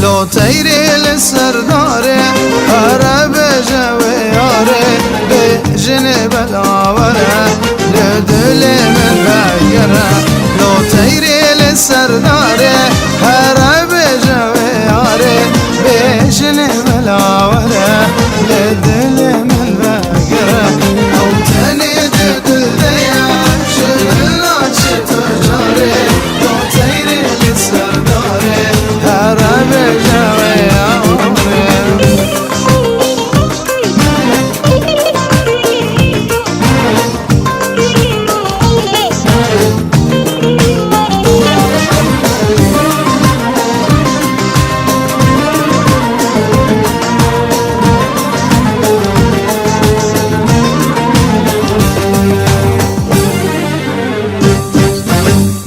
لو تيري للسرداري هرب جوياري بجنب العورة لدلي من غيره لو تيري للسرداري هرب جوياري بجنب العورة لدلي من غيره أو تاني دل ديا شغلنا شتجاري لو تيري للسرداري هرب جوياري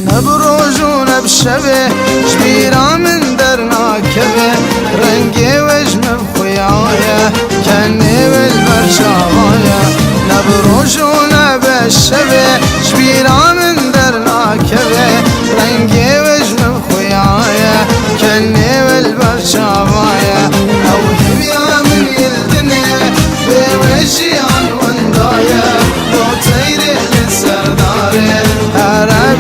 نبروجونا بشبه جبيرا من درنا كبه رنقي وجم بخيايا كني بالبرشاوايا نبروجونا بالشبه جبيرا من درنا كبه رنقي وجم بخيايا كني بالبرشاوايا او هبيا من الدنيا بوجي عن وندايا لو تيري للسرداري هرب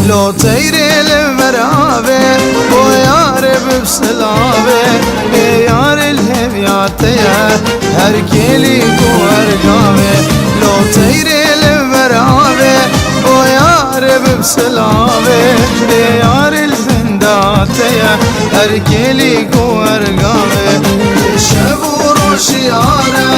لو تيري المرابي ويارب بسلابي بيار الهبياتيا هركيلي وارقامي لو تيري المرابي ويارب بسلابي بيار الهنداتيا هركيلي وارقامي شبور وشيارة